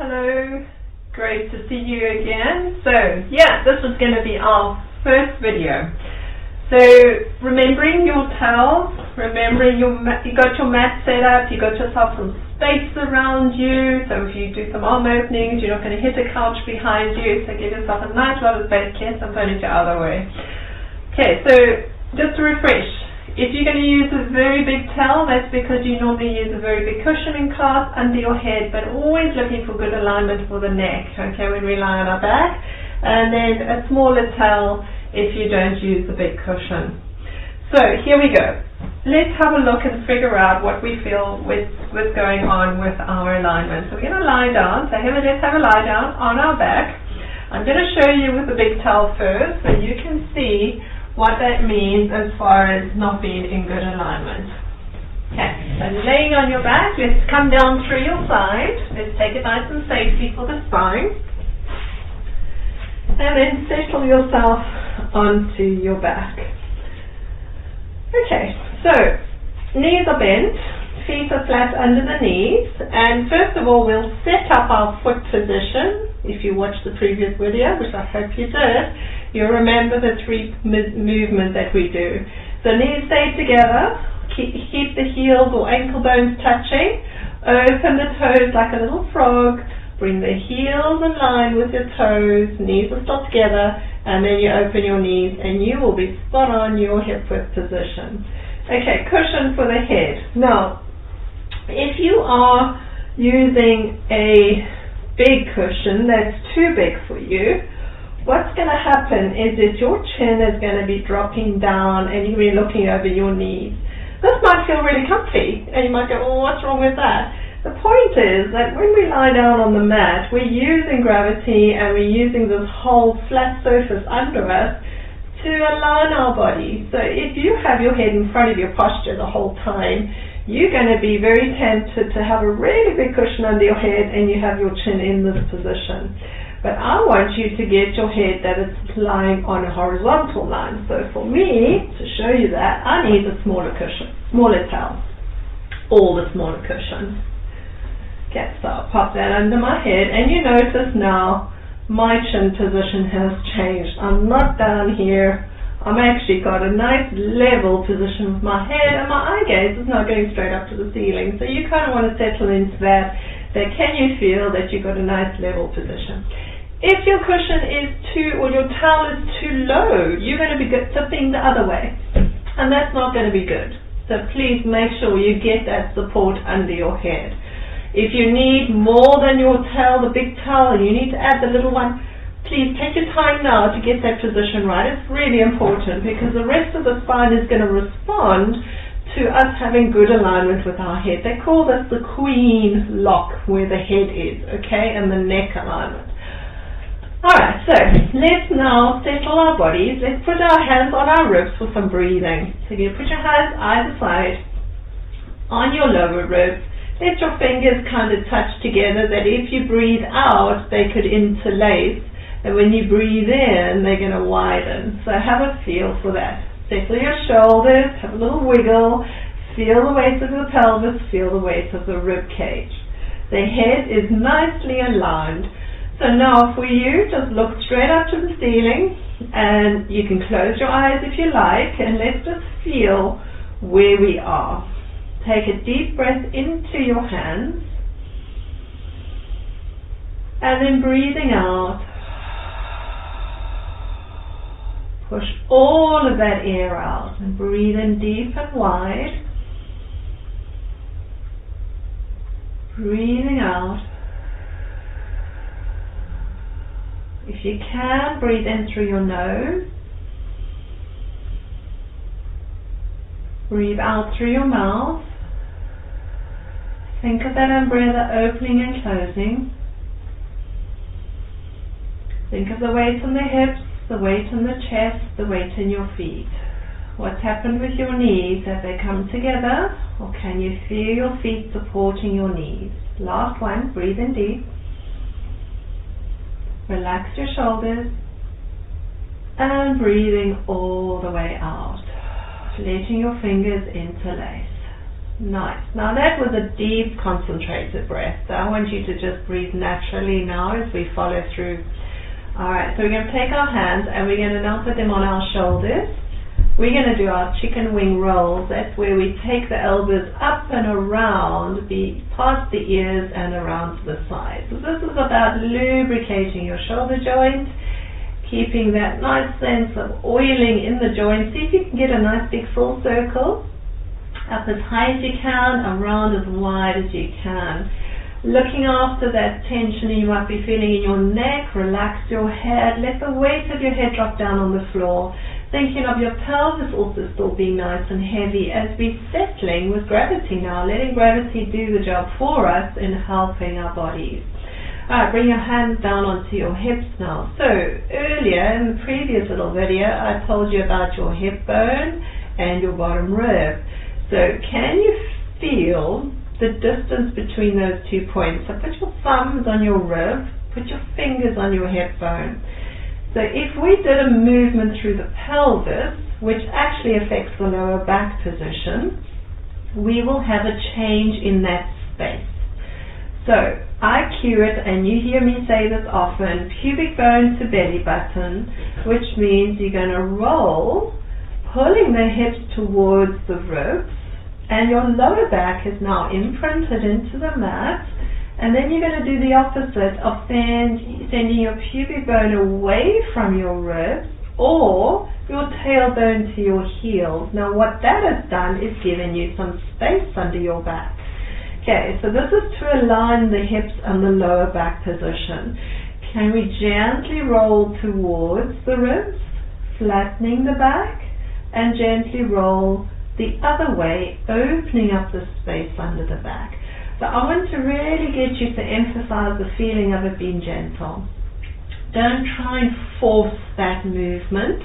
Hello, great to see you again. So yeah, this is going to be our first video. So remembering your towels, remembering you got your mat set up, you got yourself some space around you. So if you do some arm openings, you're not going to hit a couch behind you. So give yourself a nice lot of space. Yes, I'm going to the other way. Okay, so just to refresh. If you're going to use a very big towel, that's because you normally use a very big cushion in class under your head, but always looking for good alignment for the neck, okay, when we lie on our back. And then a smaller towel if you don't use the big cushion. So here we go. Let's have a look and figure out what we feel with going on with our alignment. So we're going to lie down. So let's have a lie down on our back. I'm going to show you with the big towel first so you can see what that means as far as not being in good alignment. Okay, so laying on your back, let's come down through your side. Let's take it nice and safely for the spine. And then settle yourself onto your back. Okay, so knees are bent, feet are flat under the knees, and first of all we'll set up our foot position. If you watched the previous video, which I hope you did, you'll remember the three movements that we do. So knees stay together, keep the heels or ankle bones touching, open the toes like a little frog, bring the heels in line with your toes, knees are still together, and then you open your knees and you will be spot on your hip width position. Okay, cushion for the head. Now, if you are using a big cushion that's too big for you, what's going to happen is that your chin is going to be dropping down and you're going to be looking over your knees. This might feel really comfy and you might go, oh, what's wrong with that? The point is that when we lie down on the mat, we're using gravity and we're using this whole flat surface under us to align our body. So if you have your head in front of your posture the whole time, you're going to be very tempted to have a really big cushion under your head and you have your chin in this position. But I want you to get your head that it's lying on a horizontal line. So for me, to show you that, I need a smaller cushion, smaller towel, or the smaller cushion. Okay, so I'll pop that under my head, and you notice now my chin position has changed. I'm not down here. I'm actually got a nice level position with my head, and my eye gaze is not going straight up to the ceiling. So you kind of want to settle into that can you feel that you've got a nice level position. If your cushion is or your towel is too low, you're going to be tipping the other way, and that's not going to be good. So please make sure you get that support under your head. If you need more than your towel, the big towel, and you need to add the little one, please take your time now to get that position right. It's really important because the rest of the spine is going to respond to us having good alignment with our head. They call this the queen lock, where the head is, okay, and the neck alignment. Alright, so let's now settle our bodies. Let's put our hands on our ribs for some breathing. So you put your hands either side on your lower ribs. Let your fingers kind of touch together, that if you breathe out, they could interlace. And when you breathe in, they're going to widen. So have a feel for that. Settle your shoulders, have a little wiggle, feel the weight of the pelvis, feel the weight of the rib cage. The head is nicely aligned. So now for you, just look straight up to the ceiling, and you can close your eyes if you like, and let's just feel where we are. Take a deep breath into your hands, and then breathing out, push all of that air out and breathe in deep and wide. Breathing out. If you can, breathe in through your nose. Breathe out through your mouth. Think of that umbrella opening and closing. Think of the weight on the hips, the weight on the chest, the weight in your feet. What's happened with your knees? Have they come together? Or can you feel your feet supporting your knees? Last one, breathe in deep. Relax your shoulders. And breathing all the way out. Letting your fingers interlace. Nice. Now that was a deep, concentrated breath. So I want you to just breathe naturally now as we follow through. Alright, so we're going to take our hands and we're going to now put them on our shoulders. We're going to do our chicken wing rolls. That's where we take the elbows up and around, past the ears and around to the sides. So this is about lubricating your shoulder joint, keeping that nice sense of oiling in the joint. See if you can get a nice big full circle. Up as high as you can, around as wide as you can. Looking after that tension you might be feeling in your neck, relax your head, let the weight of your head drop down on the floor. Thinking of your pelvis also still being nice and heavy as we're settling with gravity now, letting gravity do the job for us in helping our bodies. Alright, bring your hands down onto your hips now. So, earlier in the previous little video, I told you about your hip bone and your bottom rib. So can you feel the distance between those 2 points? So put your thumbs on your rib, put your fingers on your hip bone. So if we did a movement through the pelvis, which actually affects the lower back position, we will have a change in that space. So I cue it, and you hear me say this often, pubic bone to belly button, which means you're going to roll, pulling the hips towards the ribs, and your lower back is now imprinted into the mat, and then you're going to do the opposite of sending your pubic bone away from your ribs or your tailbone to your heels. Now what that has done is given you some space under your back. Okay, so this is to align the hips and the lower back position. Can we gently roll towards the ribs, flattening the back, and gently roll the other way, opening up the space under the back. So I want to really get you to emphasize the feeling of it being gentle. Don't try and force that movement.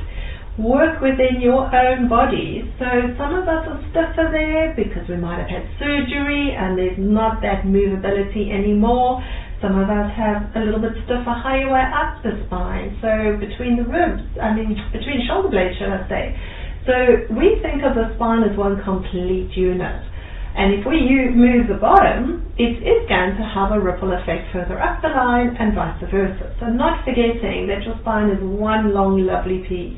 Work within your own body. So some of us are stiffer there because we might have had surgery and there's not that movability anymore. Some of us have a little bit stiffer higher way up the spine. So between the ribs, between shoulder blades, shall I say. So we think of the spine as one complete unit. And if we move the bottom, it is going to have a ripple effect further up the line and vice versa. So not forgetting that your spine is one long lovely piece.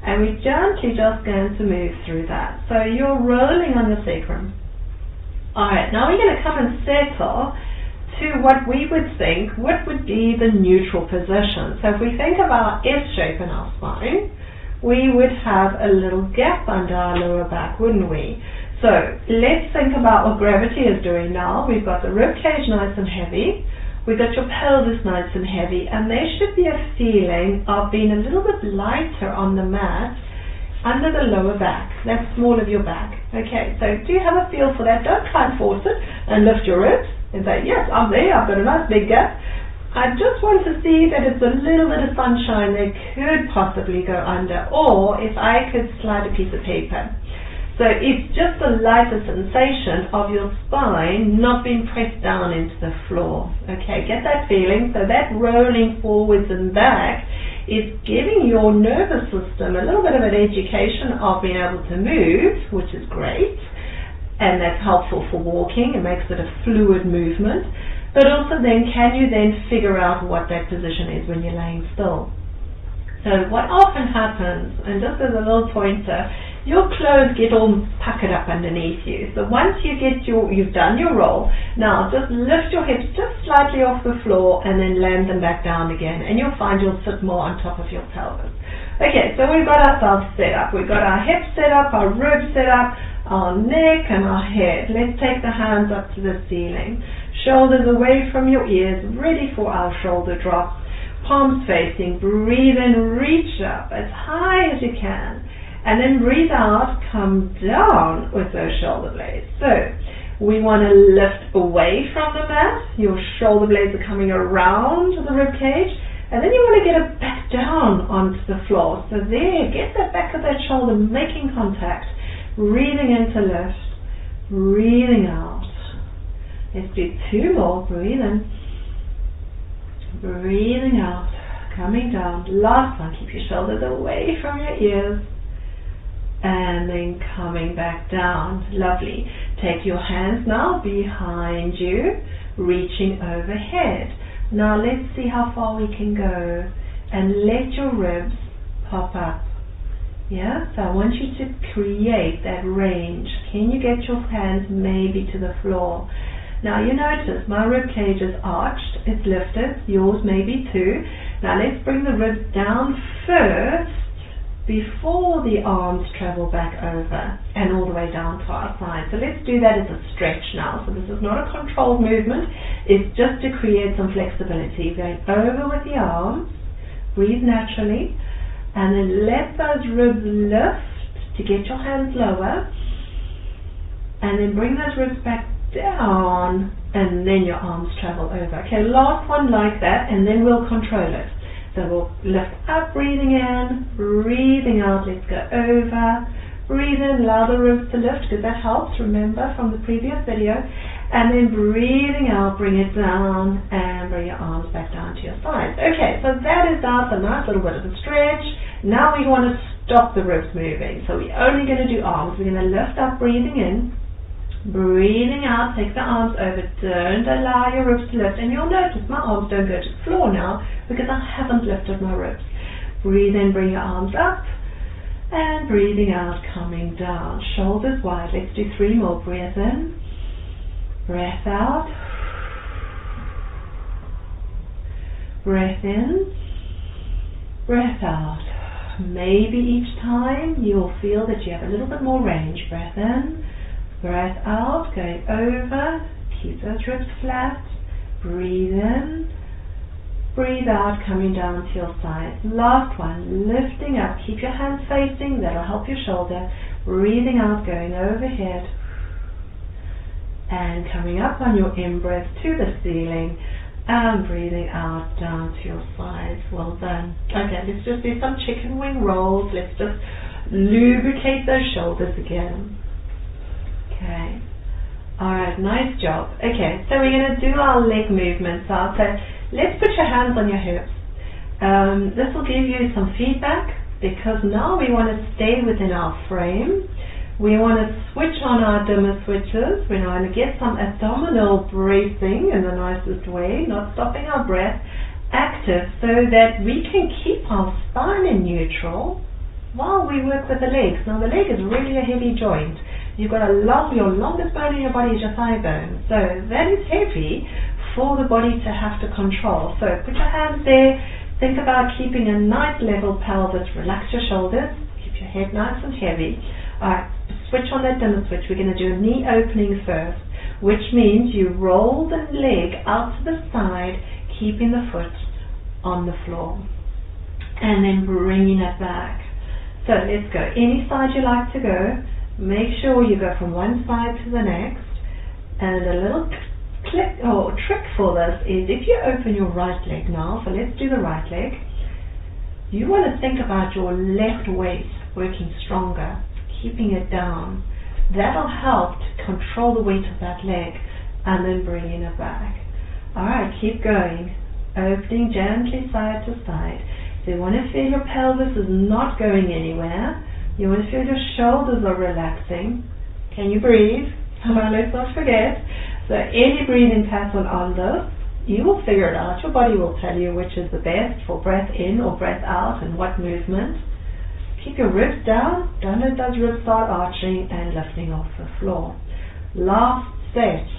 And we're gently just going to move through that. So you're rolling on your sacrum. Alright, now we're going to come and settle to what we would think would be the neutral position. So if we think of our S shape in our spine, we would have a little gap under our lower back, wouldn't we? So let's think about what gravity is doing now. We've got the rib cage nice and heavy. We've got your pelvis nice and heavy. And there should be a feeling of being a little bit lighter on the mat under the lower back. That's small of your back. Okay, so do you have a feel for that? Don't try and force it and lift your ribs and say, yes, I'm there. I've got a nice big gap. I just want to see that it's a little bit of sunshine that could possibly go under, or if I could slide a piece of paper. So it's just a lighter sensation of your spine not being pressed down into the floor. Okay, get that feeling. So that rolling forwards and back is giving your nervous system a little bit of an education of being able to move, which is great, and that's helpful for walking. It makes it a fluid movement. But also then, can you then figure out what that position is when you're laying still? So what often happens, and just as a little pointer, your clothes get all puckered up underneath you. So once you've done your roll, now just lift your hips just slightly off the floor and then land them back down again, and you'll find you'll sit more on top of your pelvis. Okay, so we've got ourselves set up. We've got our hips set up, our ribs set up, our neck and our head. Let's take the hands up to the ceiling. Shoulders away from your ears, ready for our shoulder drops. Palms facing, breathe in, reach up as high as you can. And then breathe out, come down with those shoulder blades. So we want to lift away from the mat. Your shoulder blades are coming around the rib cage. And then you want to get it back down onto the floor. So there, get that back of that shoulder making contact. Breathing in to lift, breathing out. Let's do 2 more. Breathe in, breathing out, coming down. Last one, keep your shoulders away from your ears. and then coming back down. Lovely. Take your hands now behind you, reaching overhead. Now let's see how far we can go, and let your ribs pop up. Yeah, so I want you to create that range. Can you get your hands maybe to the floor? Now you notice my rib cage is arched, it's lifted, yours maybe too. Now let's bring the ribs down first before the arms travel back over and all the way down to our side. So let's do that as a stretch now. So this is not a controlled movement, it's just to create some flexibility. Going over with the arms, breathe naturally, and then let those ribs lift to get your hands lower, and then bring those ribs back down, and then your arms travel over. Okay, last one like that, and then we'll control it. So we'll lift up, breathing in, breathing out, let's go over, breathe in, allow the ribs to lift, because that helps, remember from the previous video, and then breathing out, bring it down, and bring your arms back down to your sides. Okay, so that is now a nice little bit of a stretch. Now we want to stop the ribs moving, so we're only going to do arms. We're going to lift up, breathing in, breathing out, take the arms over, don't allow your ribs to lift, and you'll notice my arms don't go to the floor now because I haven't lifted my ribs. Breathe in, bring your arms up, and breathing out, coming down, shoulders wide. Let's do 3 more. Breath in, breath out, breath in, breath out. Maybe each time you'll feel that you have a little bit more range. Breath in, breath out, going over, keep those ribs flat, breathe in, breathe out, coming down to your side. Last one, lifting up, keep your hands facing, that'll help your shoulder, breathing out, going overhead, and coming up on your in-breath to the ceiling, and breathing out down to your sides. Well done. Okay, let's just do some chicken wing rolls, let's just lubricate those shoulders again. Okay, alright, nice job. Okay, so we're going to do our leg movements. So let's put your hands on your hips. This will give you some feedback, because now we want to stay within our frame. We want to switch on our dimmer switches. We want to get some abdominal bracing in the nicest way, not stopping our breath, active, so that we can keep our spine in neutral while we work with the legs. Now the leg is really a heavy joint. You've got your longest bone in your body is your thigh bone. So that is heavy for the body to have to control. So put your hands there. Think about keeping a nice level pelvis. Relax your shoulders. Keep your head nice and heavy. Alright, switch on that dimmer switch. We're going to do a knee opening first, which means you roll the leg out to the side, keeping the foot on the floor, and then bringing it back. So let's go. Any side you like to go. Make sure you go from one side to the next, and a little click or trick for this is if you open your right leg now, so let's do the right leg, you want to think about your left waist working stronger, keeping it down. That'll help to control the weight of that leg, and then bringing it back. Alright, keep going, opening gently side to side. So you want to feel your pelvis is not going anywhere. You want to feel your shoulders are relaxing. Can you breathe? Come on, let's not forget. So any breathing pattern on this, you will figure it out. Your body will tell you which is the best for breath in or breath out and what movement. Keep your ribs down. Don't let those ribs start arching and lifting off the floor. Last set.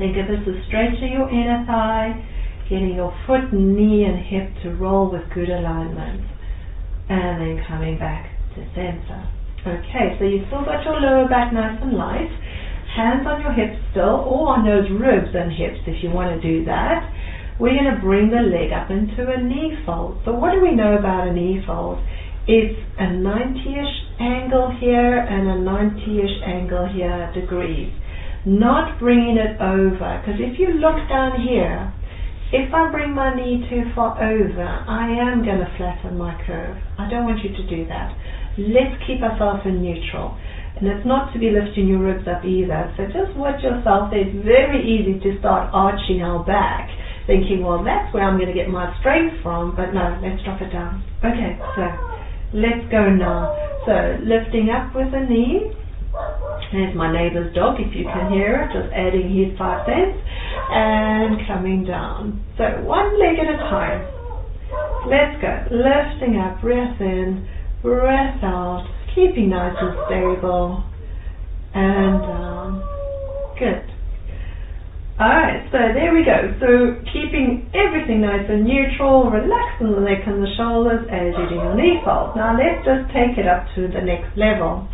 Think of this as stretching your inner thigh, getting your foot, knee and hip to roll with good alignment, and then coming back to center. Okay, so you've still got your lower back nice and light, hands on your hips still, or on those ribs and hips if you want to do that. We're going to bring the leg up into a knee fold. So what do we know about a knee fold? It's a 90-ish angle here and a 90-ish angle here degrees. Not bringing it over, because if you look down here, if I bring my knee too far over, I am going to flatten my curve. I don't want you to do that. Let's keep ourselves in neutral. And it's not to be lifting your ribs up either. So just watch yourself. It's very easy to start arching our back, thinking, well, that's where I'm going to get my strength from. But no, let's drop it down. Okay, so Let's go now. So lifting up with the knee. There's my neighbour's dog, if you can hear it, just adding his 5 cents. And coming down. So one leg at a time. Let's go. Lifting up, breath in, breath out, keeping nice and stable. And down. Good. Alright, so there we go. So keeping everything nice and neutral, relaxing the neck and the shoulders as you do your knee fold. Now let's just take it up to the next level.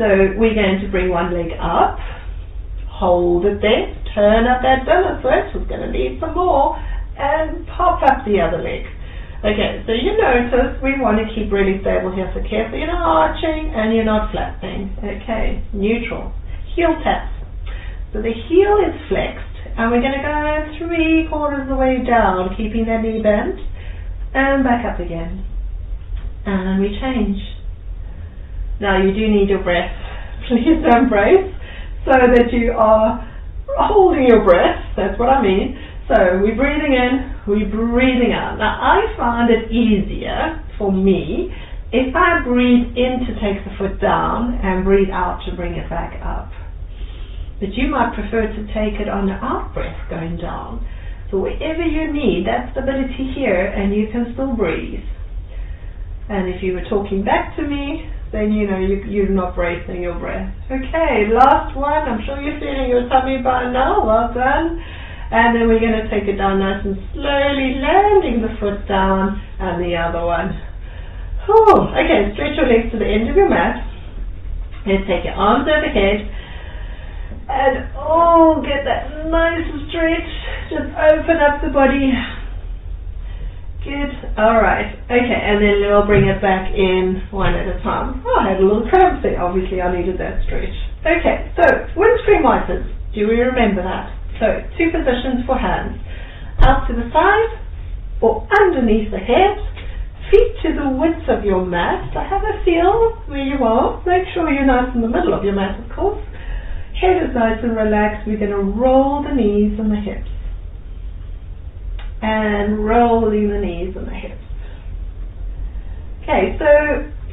So we're going to bring one leg up, hold it there, turn up that dinner switch, we're going to need some more, and pop up the other leg. Okay, so you notice we want to keep really stable here, so careful you're not arching and you're not flapping. Okay, neutral. Heel taps. So the heel is flexed, and we're going to go 3/4 of the way down, keeping that knee bent, and back up again. And we change. Now you do need your breath. Please don't brace, so that you are holding your breath. That's what I mean. So we're breathing in, we're breathing out. Now I find it easier for me if I breathe in to take the foot down and breathe out to bring it back up. But you might prefer to take it on the out breath going down. So wherever you need that stability here, and you can still breathe. And if you were talking back to me, then you know you're not bracing your breath. Okay, last one. I'm sure you're feeling your tummy by now. Well done. And then we're going to take it down nice and slowly, landing the foot down and the other one. Whew. Okay, stretch your legs to the end of your mat. Let's take your arms overhead. And get that nice stretch. Just open up the body. Good. Alright. Okay, and then we'll bring it back in one at a time. Oh, I had a little cramp there. Obviously, I needed that stretch. Okay, so windscreen wipers. Do we remember that? So, 2 positions for hands. Out to the side or underneath the head. Feet to the width of your mat. So have a feel where you are. Make sure you're nice in the middle of your mat, of course. Head is nice and relaxed. We're going to roll the knees and the hips. And rolling the knees and the hips. Okay, so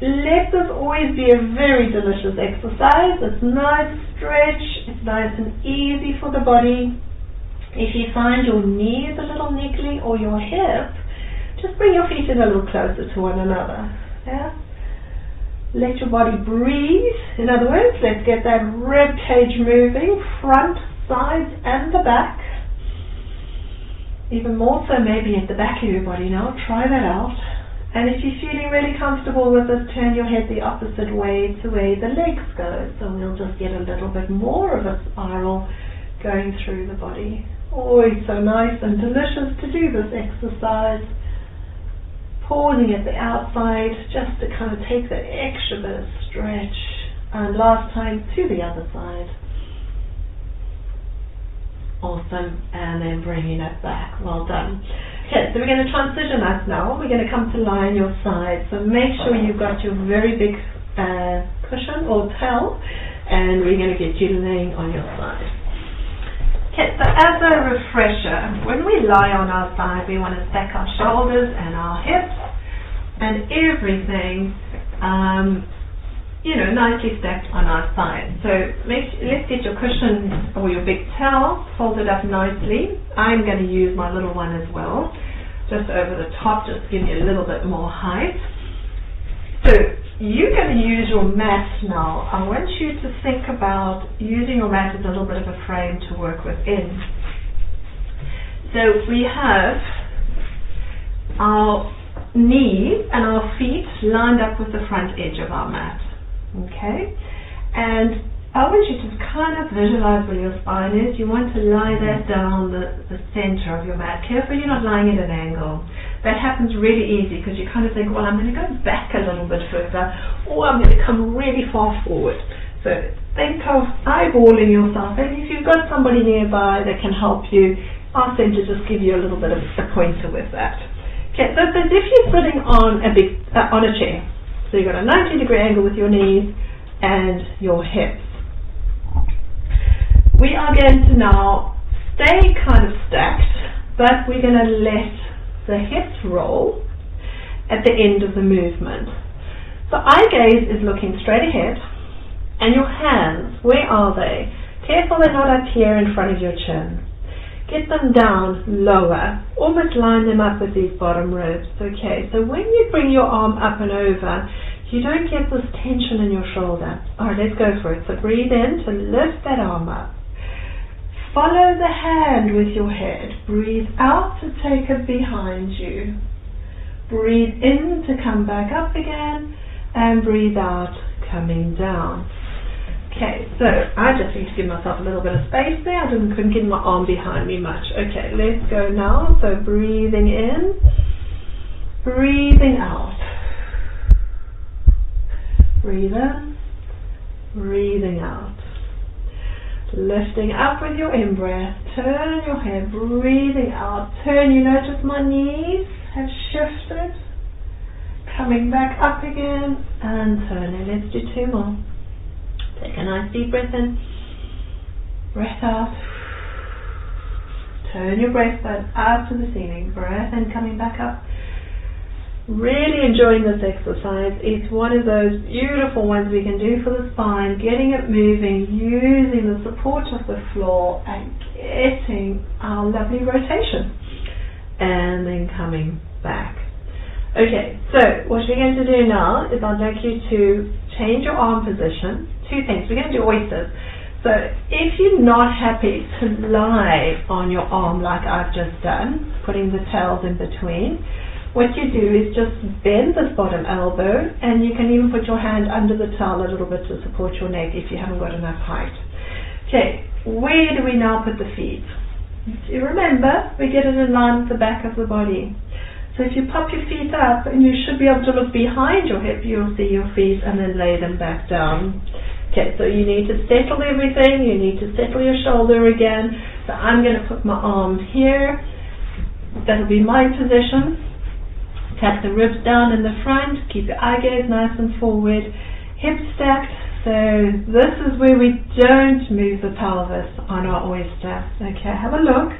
let this always be a very delicious exercise. It's nice stretch. It's nice and easy for the body. If you find your knee is a little niggly or your hip, just bring your feet in a little closer to one another. Yeah? Let your body breathe. In other words, let's get that rib cage moving, front, sides, and the back. Even more so maybe at the back of your body now. Try that out. And if you're feeling really comfortable with this, turn your head the opposite way to where the legs go. So we'll just get a little bit more of a spiral going through the body. Always so nice and delicious to do this exercise. Pausing at the outside just to kind of take that extra bit of stretch. And last time to the other side. Awesome. And then bringing it back. Well done. Okay, so we're going to transition us now. We're going to come to lie on your side. So make sure you've got your very big cushion or towel. And we're going to get you laying on your side. Okay, so as a refresher, when we lie on our side, we want to stack our shoulders and our hips and everything, nicely stacked on our side. So let's get your cushion or your big towel folded up nicely. I'm going to use my little one as well, just over the top, just to give you a little bit more height. So you're going to use your mat now. I want you to think about using your mat as a little bit of a frame to work within. So we have our knees and our feet lined up with the front edge of our mat. Okay? And I want you to kind of visualize where your spine is. You want to lie that down the center of your mat. Careful you're not lying at an angle. That happens really easy because you kind of think, well, I'm going to go back a little bit further, or I'm going to come really far forward. So think of eyeballing yourself, and if you've got somebody nearby that can help you, ask them to just give you a little bit of a pointer with that. Okay, so it's as if you're sitting on a chair. So you've got a 90-degree angle with your knees and your hips. We are going to now stay kind of stacked, but we're going to let the hips roll at the end of the movement. So eye gaze is looking straight ahead, and your hands, where are they? Careful they're not up here in front of your chin. Get them down lower, almost line them up with these bottom ribs. Okay, so when you bring your arm up and over, you don't get this tension in your shoulder. Alright, let's go for it. So breathe in to lift that arm up. Follow the hand with your head. Breathe out to take it behind you. Breathe in to come back up again, and breathe out, coming down. Okay, so I just need to give myself a little bit of space there. I couldn't get my arm behind me much. Okay, let's go now. So breathing in, breathing out. Breathe in, breathing out. Lifting up with your in-breath. Turn your head, breathing out. Turn, you notice my knees have shifted. Coming back up again and turning. Let's do 2 more. Take a nice deep breath in, breath out, turn your breastbone out to the ceiling, breath in, coming back up. Really enjoying this exercise. It's one of those beautiful ones we can do for the spine, getting it moving, using the support of the floor and getting our lovely rotation. And then coming back. Okay, so what we're going to do now is I'd like you to change your arm position. 2 things. We're going to do oysters. So if you're not happy to lie on your arm like I've just done, putting the towels in between, what you do is just bend this bottom elbow, and you can even put your hand under the towel a little bit to support your neck if you haven't got enough height. Okay, where do we now put the feet? You remember, we get it in line with the back of the body. So if you pop your feet up, and you should be able to look behind your hip, you'll see your feet, and then lay them back down. Okay, so you need to settle everything, you need to settle your shoulder again. So I'm going to put my arm here. That'll be my position. Tap the ribs down in the front, keep your eye gaze nice and forward, hips stacked. So this is where we don't move the pelvis on our oyster. Okay, have a look.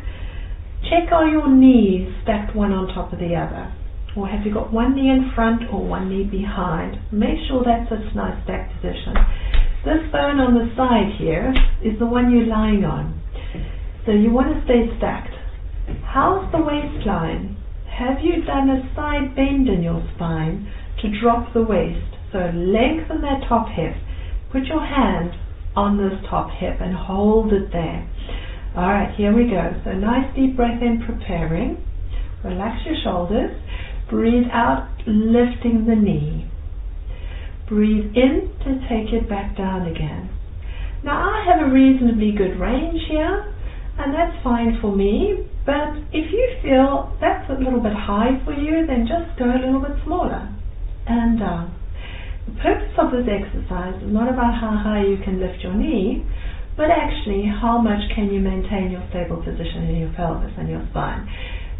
Check, are your knees stacked one on top of the other? Or have you got one knee in front or one knee behind? Make sure that's a nice stacked position. This bone on the side here is the one you're lying on. So you want to stay stacked. How's the waistline? Have you done a side bend in your spine to drop the waist? So lengthen that top hip. Put your hand on this top hip and hold it there. Alright, here we go. So nice deep breath in, preparing. Relax your shoulders. Breathe out, lifting the knee. Breathe in to take it back down again. Now I have a reasonably good range here, and that's fine for me, but if you feel that's a little bit high for you, then just go a little bit smaller and down. The purpose of this exercise is not about how high you can lift your knee, but actually how much can you maintain your stable position in your pelvis and your spine.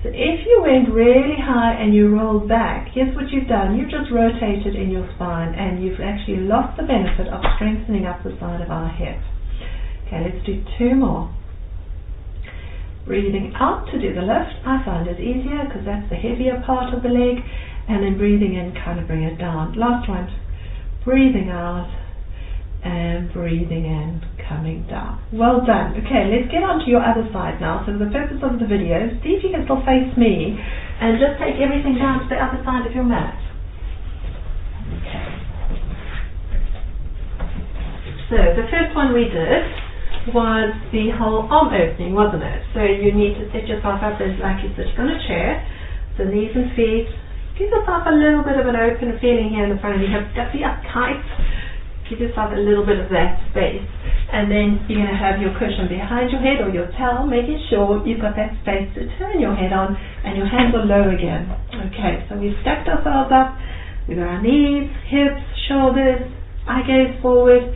So if you went really high and you rolled back, here's what you've done. You've just rotated in your spine and you've actually lost the benefit of strengthening up the side of our hip. Okay, let's do 2 more. Breathing out to do the lift. I find it easier because that's the heavier part of the leg. And then breathing in, kind of bring it down. Last one. Breathing out and breathing in, coming down. Well done. Okay, let's get on to your other side now. So for the purpose of the video, see if you can still face me and just take everything down to the other side of your mat. Okay. So the first one we did was the whole arm opening, wasn't it? So you need to set yourself up as like you're sitting on a chair. So knees and feet. Give yourself a little bit of an open feeling here in the front of your hips. Don't be uptight. Give yourself a little bit of that space, and then you're going to have your cushion behind your head or your towel, making sure you've got that space to turn your head on and your hands are low again. Okay, so we've stacked ourselves up. We've got our knees, hips, shoulders, eye gaze forward,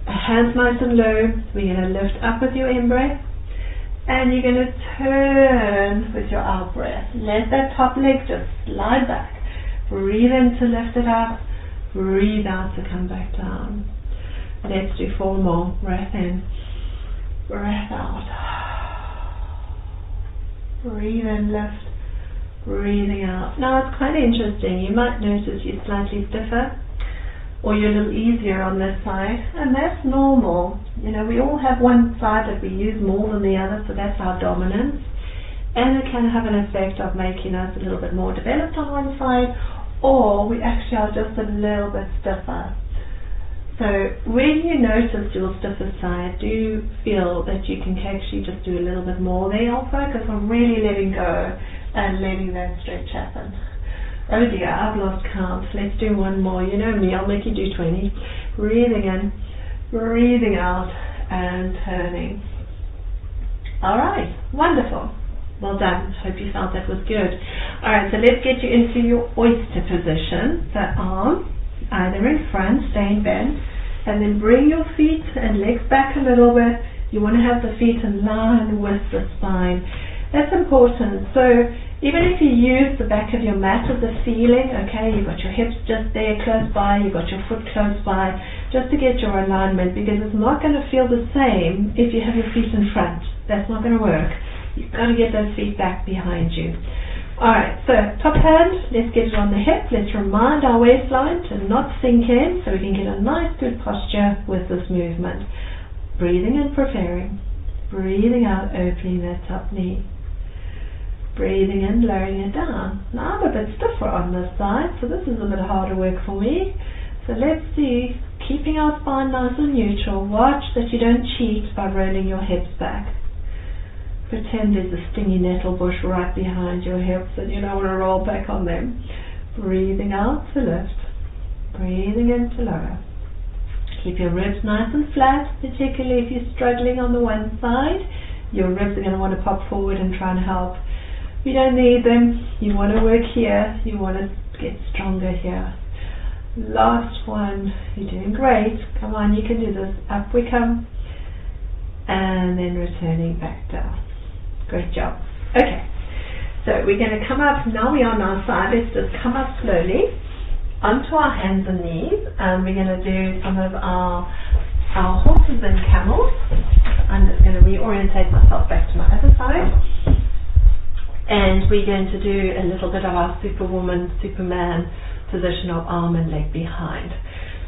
hands nice and low. We're going to lift up with your in-breath, and you're going to turn with your out-breath. Let that top leg just slide back. Breathe in to lift it up. Breathe out to come back down. Let's do 4 more. Breath in, breath out. Breathe in, lift, breathing out. Now it's quite interesting. You might notice you're slightly stiffer. or you're a little easier on this side, and that's normal. You know, we all have one side that we use more than the other, so that's our dominance, and it can have an effect of making us a little bit more developed on one side, or we actually are just a little bit stiffer. So when you notice your stiffer side, do feel that you can actually just do a little bit more there. I'll focus on really letting go and letting that stretch happen. Oh dear, I've lost count. Let's do one more. You know me, I'll make you do 20. Breathing in, breathing out, and turning. Alright, wonderful. Well done. Hope you felt that was good. Alright, so let's get you into your oyster position. So arms either in front, staying bent, and then bring your feet and legs back a little bit. You want to have the feet in line with the spine. That's important. So even if you use the back of your mat as the ceiling, okay, you've got your hips just there close by, you've got your foot close by, just to get your alignment, because it's not going to feel the same if you have your feet in front. That's not going to work. You've got to get those feet back behind you. Alright, so top hand, let's get it on the hip. Let's remind our waistline to not sink in, so we can get a nice good posture with this movement. Breathing in, preparing. Breathing out, opening that top knee. Breathing in, lowering it down. Now I'm a bit stiffer on this side, so this is a bit harder work for me. So let's see, keeping our spine nice and neutral. Watch that you don't cheat by rolling your hips back. Pretend there's a stingy nettle bush right behind your hips and you don't want to roll back on them. Breathing out to lift. Breathing in to lower. Keep your ribs nice and flat, particularly if you're struggling on the one side. Your ribs are going to want to pop forward and try and help. You don't need them. You want to work here. You want to get stronger here. Last one. You're doing great. Come on, you can do this. Up we come. And then returning back down. Great job. Okay. So we're going to come up. Now we're on our side. Let's just come up slowly onto our hands and knees. And we're going to do some of our horses and camels. I'm just going to reorientate myself back to my other side. And we're going to do a little bit of our Superwoman, Superman position of arm and leg behind.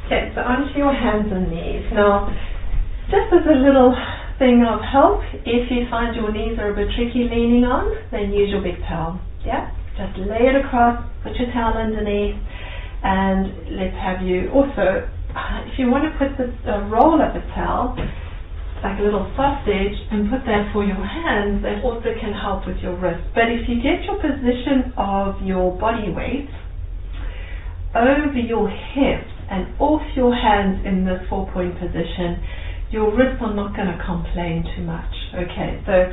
Okay, so onto your hands and knees. Now, just as a little thing of help, if you find your knees are a bit tricky leaning on, then use your big towel. Yeah, just lay it across, put your towel underneath, and let's have you also, if you want to put this roll up a towel, like a little sausage, and put that for your hands, that also can help with your wrist. But if you get your position of your body weight over your hips and off your hands in this 4-point position, your wrists are not going to complain too much. Okay, so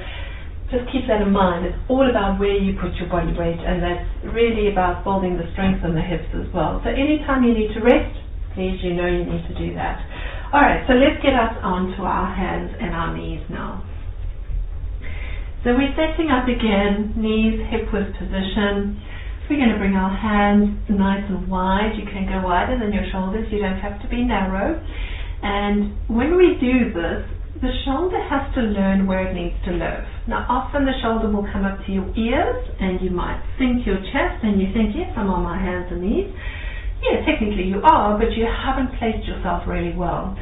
just keep that in mind. It's all about where you put your body weight, and that's really about building the strength in the hips as well. So anytime you need to rest, please, you know you need to do that. Alright, so let's get us onto our hands and our knees now. So we're setting up again, knees, hip width position. We're going to bring our hands nice and wide. You can go wider than your shoulders. You don't have to be narrow. And when we do this, the shoulder has to learn where it needs to live. Now often the shoulder will come up to your ears and you might sink your chest and you think, yes, I'm on my hands and knees. Yeah, technically you are, but you haven't placed yourself really well.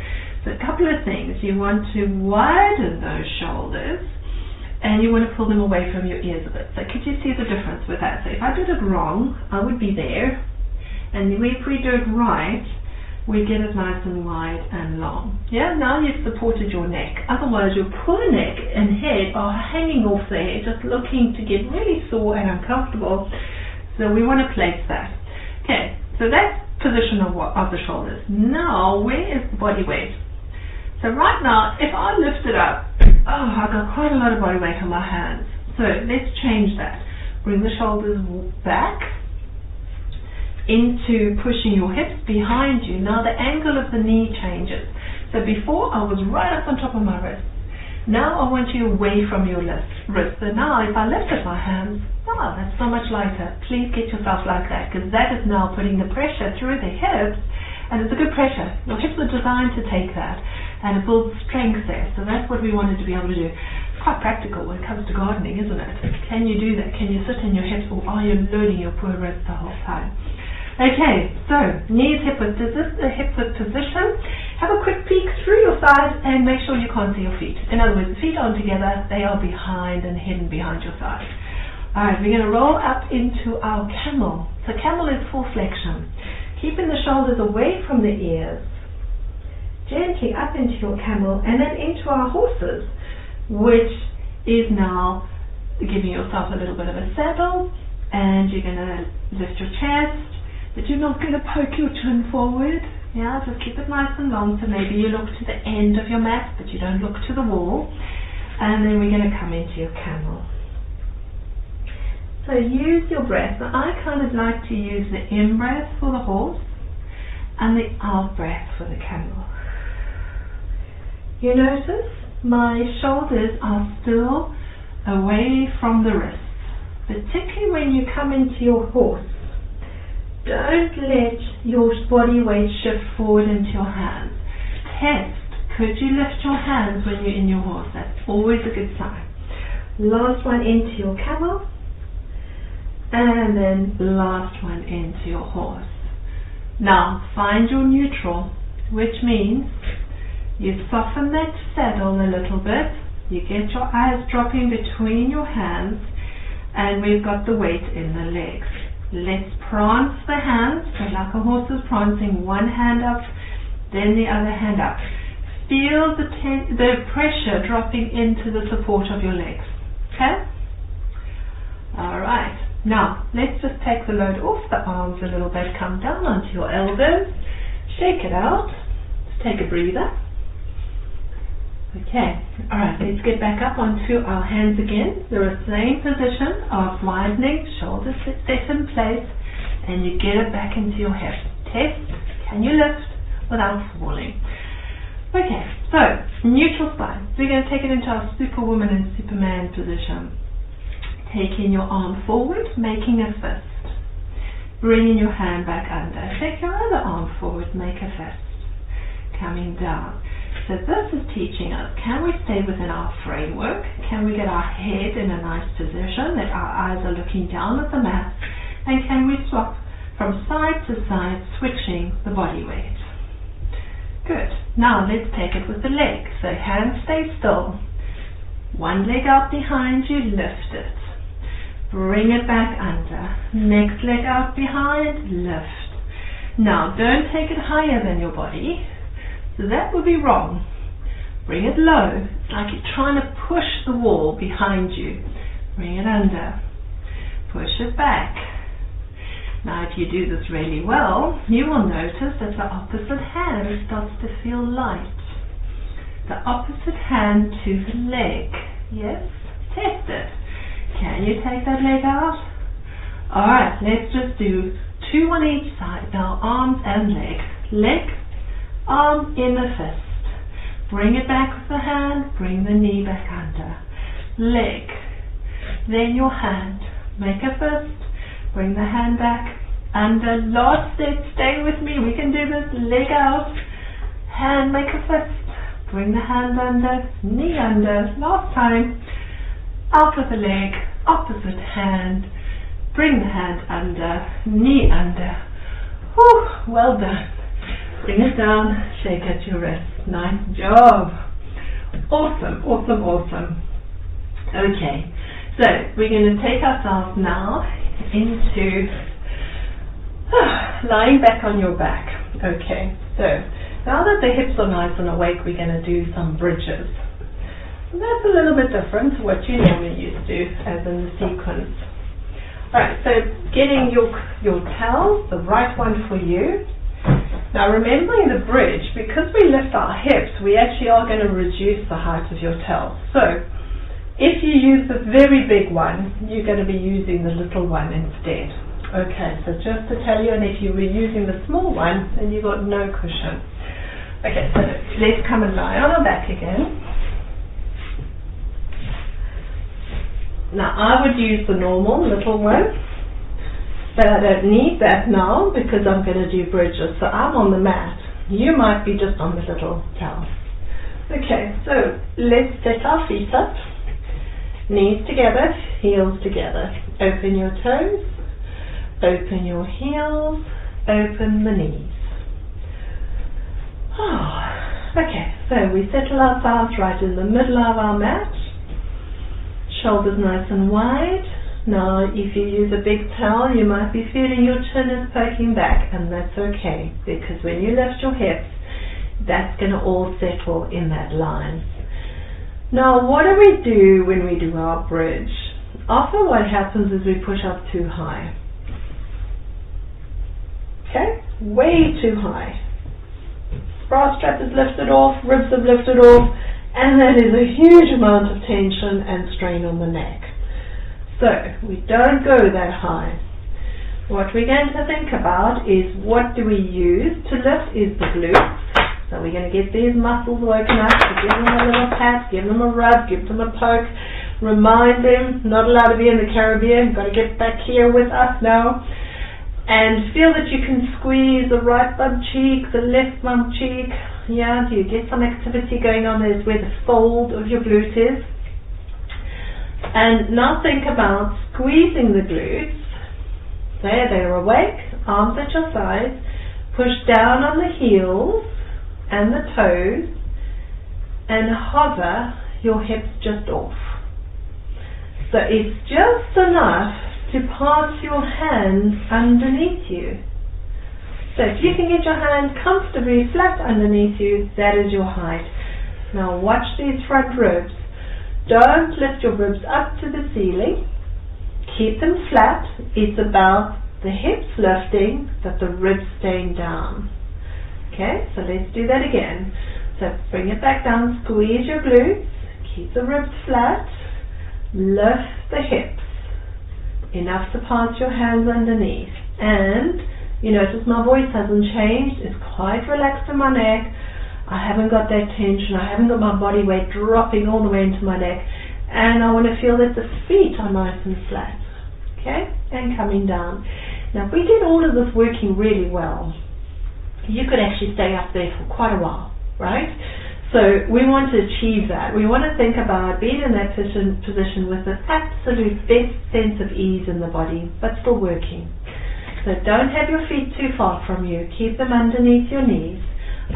So a couple of things. You want to widen those shoulders and you want to pull them away from your ears a bit. So could you see the difference with that? So if I did it wrong, I would be there. And if we do it right, we get it nice and wide and long. Yeah, now you've supported your neck. Otherwise your poor neck and head are hanging off there, just looking to get really sore and uncomfortable. So we want to place that. Okay, so that's position of the shoulders. Now, where is the body weight? So right now, if I lift it up, I've got quite a lot of body weight on my hands. So let's change that. Bring the shoulders back into pushing your hips behind you. Now the angle of the knee changes. So before I was right up on top of my wrist. Now I want you away from your wrist. So now if I lifted my hands, that's so much lighter. Please get yourself like that, because that is now putting the pressure through the hips, and it's a good pressure. Your hips are designed to take that, and it builds strength there. So that's what we wanted to be able to do. It's quite practical when it comes to gardening, isn't it? Can you do that? Can you sit in your hips, or are you loading your poor wrist the whole time? Okay, so knees hip width position. Have a quick peek through your side and make sure you can't see your feet. In other words, the feet aren't together, they are behind and hidden behind your side. Alright, we're going to roll up into our camel. So camel is full flexion. Keeping the shoulders away from the ears. Gently up into your camel and then into our horses, which is now giving yourself a little bit of a saddle, and you're going to lift your chest, but you're not going to poke your chin forward. Yeah, just keep it nice and long, so maybe you look to the end of your mat, but you don't look to the wall. And then we're going to come into your camel. So use your breath. Now I kind of like to use the in-breath for the horse and the out-breath for the camel. You notice my shoulders are still away from the wrists, particularly when you come into your horse. Don't let your body weight shift forward into your hands. Test, could you lift your hands when you're in your horse? That's always a good sign. Last one into your camel, and then last one into your horse. Now find your neutral, which means you soften that saddle a little bit, you get your eyes dropping between your hands, and we've got the weight in the legs. Let's prance the hands, so like a horse is prancing, one hand up, then the other hand up. Feel the pressure dropping into the support of your legs. Okay? Alright, now let's just take the load off the arms a little bit, come down onto your elbows, shake it out, let's take a breather. Okay, alright, let's get back up onto our hands again. The same position of widening, shoulders set in place, and you get it back into your hips. Test, can you lift without falling? Okay, so neutral spine. We're going to take it into our Superwoman and Superman position. Taking your arm forward, making a fist. Bringing your hand back under. Take your other arm forward, make a fist. Coming down. So this is teaching us, can we stay within our framework? Can we get our head in a nice position, that our eyes are looking down at the mat? And can we swap from side to side, switching the body weight? Good. Now let's take it with the leg. So hands stay still. One leg out behind you, lift it. Bring it back under. Next leg out behind, lift. Now don't take it higher than your body. So that would be wrong. Bring it low. It's like you're trying to push the wall behind you. Bring it under. Push it back. Now if you do this really well, you will notice that the opposite hand starts to feel light. The opposite hand to the leg. Yes? Test it. Can you take that leg out? Alright, let's just do 2 on each side. Now arms and leg. Leg, arm in a fist. Bring it back with the hand, bring the knee back under. Leg, then your hand. Make a fist, bring the hand back under. Last step, stay with me, we can do this. Leg out, hand, make a fist, bring the hand under, knee under. Last time, out with the leg, opposite hand, bring the hand under, knee under. Whew, well done. Bring it down, shake at your wrist. Nice job. Awesome, awesome, awesome. Okay, so we're going to take ourselves now into lying back on your back. Okay, so now that the hips are nice and awake, we're going to do some bridges. So that's a little bit different to what you normally used to as in the sequence. Alright, so getting your towel, the right one for you. Now remember in the bridge, because we lift our hips, we actually are going to reduce the height of your towel. So if you use the very big one, you're going to be using the little one instead. Okay, so just to tell you, and if you were using the small one, then you've got no cushion. Okay, so let's come and lie on our back again. Now I would use the normal little one. But I don't need that now because I'm going to do bridges. So I'm on the mat. You might be just on the little towel. Okay, so let's set our feet up. Knees together, heels together. Open your toes. Open your heels. open the knees. Okay, so we settle ourselves right in the middle of our mat. Shoulders nice and wide. Now, if you use a big towel, you might be feeling your chin is poking back, and that's okay, because when you lift your hips, that's going to all settle in that line. Now, what do we do when we do our bridge? Often what happens is we push up too high. Okay, way too high. Bra strap is lifted off, ribs have lifted off, and that is a huge amount of tension and strain on the neck. So, we don't go that high. What we're going to think about is, what do we use to lift is the glutes. So we're going to get these muscles woken up, so give them a little pat, give them a rub, give them a poke, remind them, not allowed to be in the Caribbean, got to get back here with us now. And feel that you can squeeze the right bum cheek, the left bum cheek. Yeah, do you get some activity going on? There's where the fold of your glute is. And now think about squeezing the glutes. There, they're awake, arms at your sides. Push down on the heels and the toes and hover your hips just off. So it's just enough to pass your hands underneath you. So if you can get your hand comfortably flat underneath you, that is your height. Now watch these front ribs. Don't lift your ribs up to the ceiling. Keep them flat. It's about the hips lifting, but the ribs staying down. Okay, so let's do that again. So bring it back down, squeeze your glutes, keep the ribs flat, lift the hips. Enough to pass your hands underneath. And you notice my voice hasn't changed. It's quite relaxed in my neck. I haven't got that tension. I haven't got my body weight dropping all the way into my neck. And I want to feel that the feet are nice and flat. Okay? And coming down. Now if we get all of this working really well, you could actually stay up there for quite a while, right? So we want to achieve that. We want to think about being in that position with an absolute best sense of ease in the body, but still working. So don't have your feet too far from you. Keep them underneath your knees,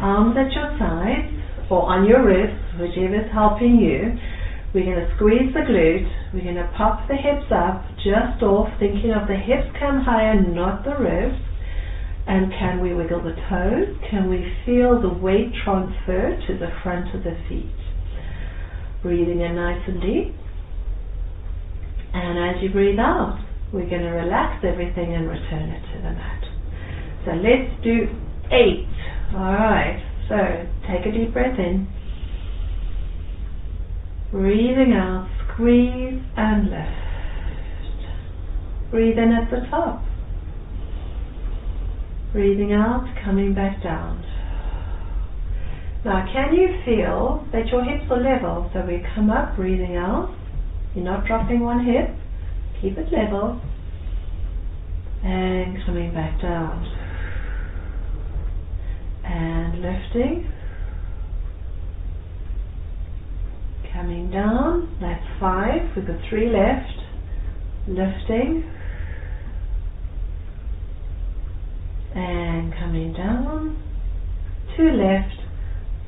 arms at your sides or on your wrists, whichever is helping you. We're going to squeeze the glute. We're going to pop the hips up, just off, thinking of the hips come higher, not the ribs. And can we wiggle the toes? Can we feel the weight transfer to the front of the feet? Breathing in nice and deep. And as you breathe out, we're going to relax everything and return it to the mat. So let's do 8. Alright, so take a deep breath in. Breathing out, squeeze and lift. Breathe in at the top. Breathing out, coming back down. Now can you feel that your hips are level? So we come up, breathing out. You're not dropping one hip. Keep it level. And coming back down. And lifting. Coming down. That's 5. We've got 3 left. Lifting. And coming down, 2 left,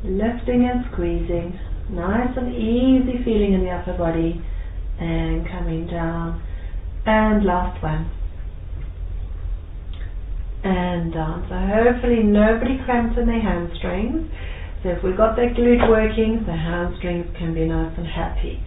lifting and squeezing, nice and easy feeling in the upper body, and coming down, and last one, and down. So hopefully nobody cramped in their hamstrings. So if we've got that glute working, the hamstrings can be nice and happy.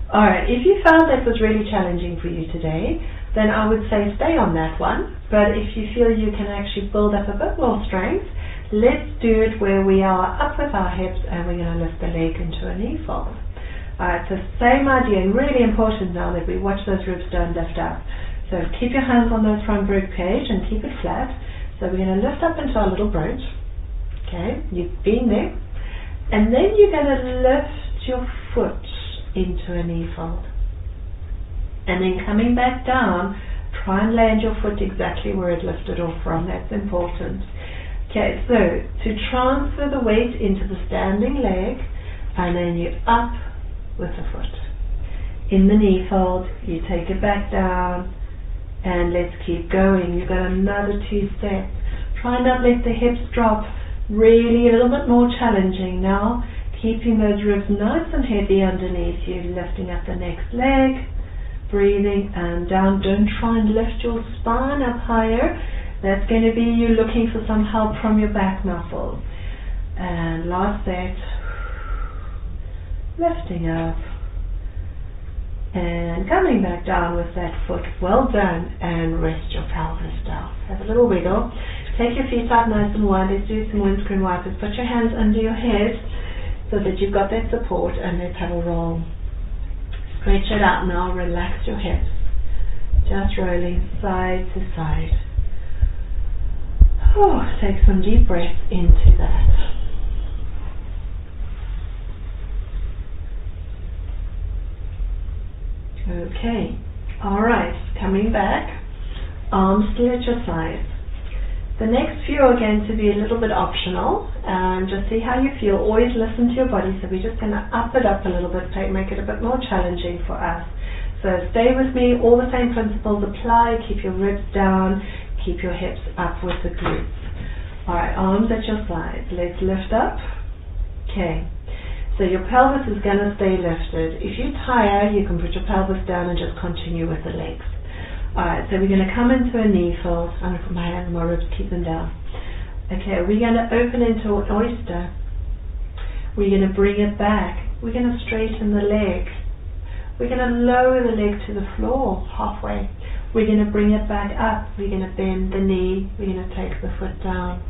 Alright, if you found that was really challenging for you today, then I would say stay on that one. But if you feel you can actually build up a bit more strength, let's do it where we are up with our hips and we're going to lift the leg into a knee fold. Alright, so same idea, and really important now that we watch those ribs don't lift up. So keep your hands on those front rib cage and keep it flat. So we're going to lift up into our little bridge. Okay, you've been there. And then you're going to lift your foot into a knee fold. And then coming back down, try and land your foot exactly where it lifted off from. That's important. Okay, so to transfer the weight into the standing leg, and then you're up with the foot. In the knee fold, you take it back down, and let's keep going. You've got another 2 steps. Try not let the hips drop. Really a little bit more challenging now. Keeping those ribs nice and heavy underneath you. Lifting up the next leg. Breathing and down. Don't try and lift your spine up higher. That's going to be you looking for some help from your back muscles. And last set. Lifting up. And coming back down with that foot. Well done. And rest your pelvis down. Have a little wiggle. Take your feet out nice and wide. Let's do some windscreen wipers. Put your hands under your head so that you've got that support, and let's have a roll. Stretch it out now. Relax your hips. Just rolling side to side. Oh, take some deep breaths into that. Okay. Alright. Coming back. Arms still at your sides. The next few are going to be a little bit optional. Just see how you feel. Always listen to your body. So we're just going to up it up a little bit, make it a bit more challenging for us. So stay with me. All the same principles apply. Keep your ribs down. Keep your hips up with the glutes. Alright, arms at your sides. Let's lift up. Okay. So your pelvis is going to stay lifted. If you're tired, you can put your pelvis down and just continue with the legs. Alright, so we're going to come into a knee fold. I'm going to put my hands on my ribs, keep them down. Okay, we're going to open into an oyster. We're going to bring it back. We're going to straighten the leg. We're going to lower the leg to the floor halfway. We're going to bring it back up. We're going to bend the knee. We're going to take the foot down.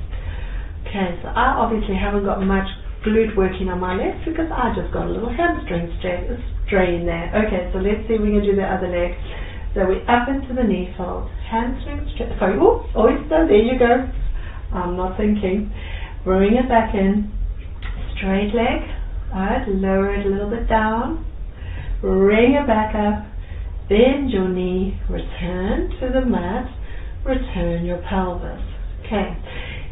Okay, so I obviously haven't got much glute working on my legs because I just got a little hamstring strain there. Okay, so let's see if we can do the other leg. So we up into the knee fold, hamstring straight, sorry, oyster, there you go. I'm not thinking. Bring it back in, straight leg, alright, lower it a little bit down, bring it back up, bend your knee, return to the mat, return your pelvis. Okay,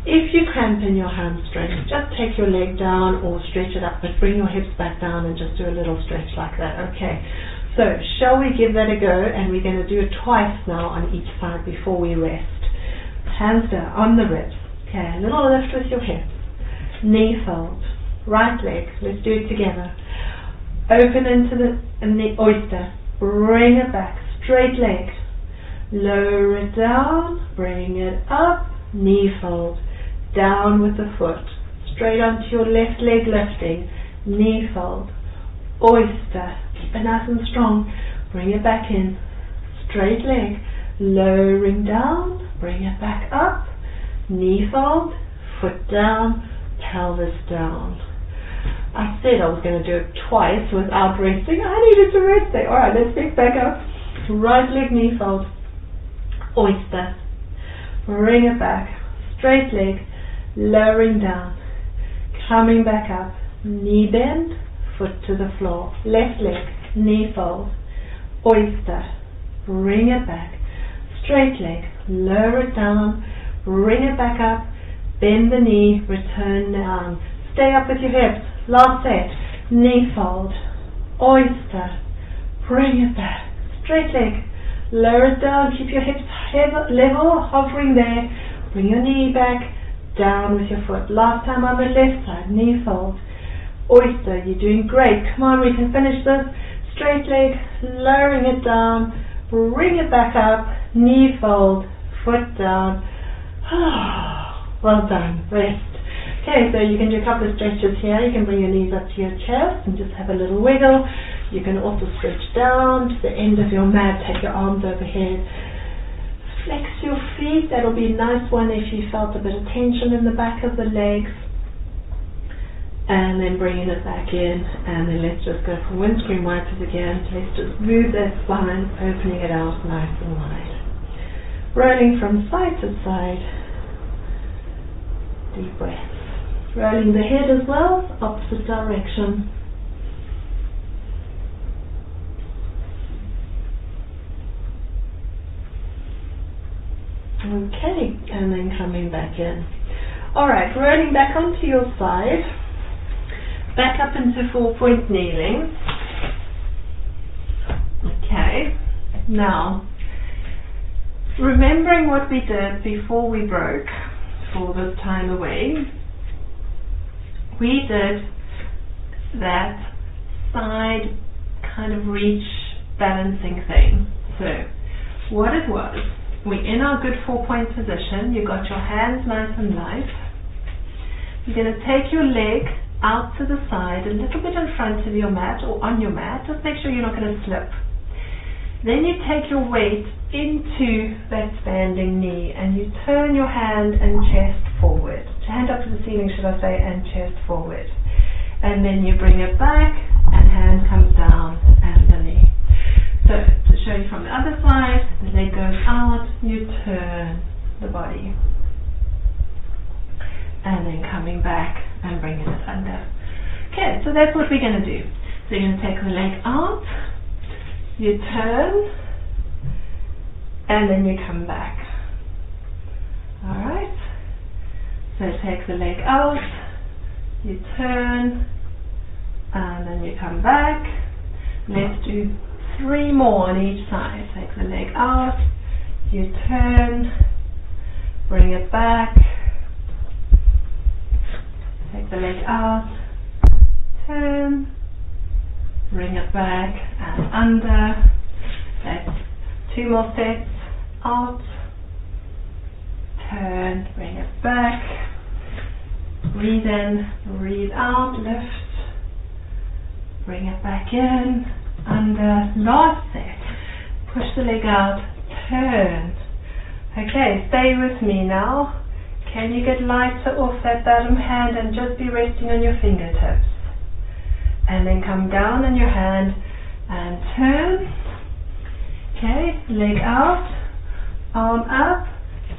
if you cramp in your hamstring, just take your leg down or stretch it up, but bring your hips back down and just do a little stretch like that, okay. So, shall we give that a go? And we're going to do it twice now on each side before we rest. Hands down on the ribs. Okay, a little lift with your hips. Knee fold. Right leg. Let's do it together. Open into the oyster. Bring it back. Straight leg. Lower it down. Bring it up. Knee fold. Down with the foot. Straight onto your left leg lifting. Knee fold. Oyster. Keep it nice and strong. Bring it back in. Straight leg. Lowering down. Bring it back up. Knee fold. Foot down. Pelvis down. I said I was going to do it twice without resting. I needed to rest there. Alright, let's pick back up. Right leg knee fold. Oyster. Bring it back. Straight leg. Lowering down. Coming back up. Knee bend. Foot to the floor. Left leg, knee fold, oyster, bring it back, straight leg, lower it down, bring it back up, bend the knee, return down, stay up with your hips, last set, knee fold, oyster, bring it back, straight leg, lower it down, keep your hips level, hovering there, bring your knee back, down with your foot, last time on the left side, knee fold, oyster, you're doing great. Come on, we can finish this. Straight leg, lowering it down, bring it back up, knee fold, foot down. Well done, rest. Okay, so you can do a couple of stretches here. You can bring your knees up to your chest and just have a little wiggle. You can also stretch down to the end of your mat, take your arms overhead. Flex your feet, that'll be a nice one if you felt a bit of tension in the back of the legs. And then bringing it back in, and then let's just go for windscreen wipers again. Let's just move that spine, opening it out nice and wide. Rolling from side to side. Deep breaths. Rolling the head as well, opposite direction. Okay, and then coming back in. Alright, rolling back onto your side. Back up into 4-point kneeling. Okay, now, remembering what we did before we broke. for this time away, we did that side kind of reach balancing thing. So what it was, we're in our good 4-point position. You got your hands nice and light. You're going to take your leg out to the side, a little bit in front of your mat or on your mat. Just make sure you're not going to slip. Then you take your weight into that standing knee and you turn your hand and chest forward. Hand up to the ceiling, should I say, and chest forward. And then you bring it back and hand comes down and the knee. So to show you from the other side, the leg goes out, you turn the body. And then coming back and bringing it under. Okay, so that's what we're going to do. So you're going to take the leg out, you turn, and then you come back. Alright? So take the leg out, you turn, and then you come back. Let's do 3 more on each side. Take the leg out, you turn, bring it back, take the leg out, turn, bring it back and under. That's 2 more steps. Out, turn, bring it back, breathe in, breathe out, lift, bring it back in, under. Last set. Push the leg out, turn. Okay, stay with me now. Can you get lighter off that bottom hand and just be resting on your fingertips? And then come down on your hand and turn. Okay, leg out, arm up,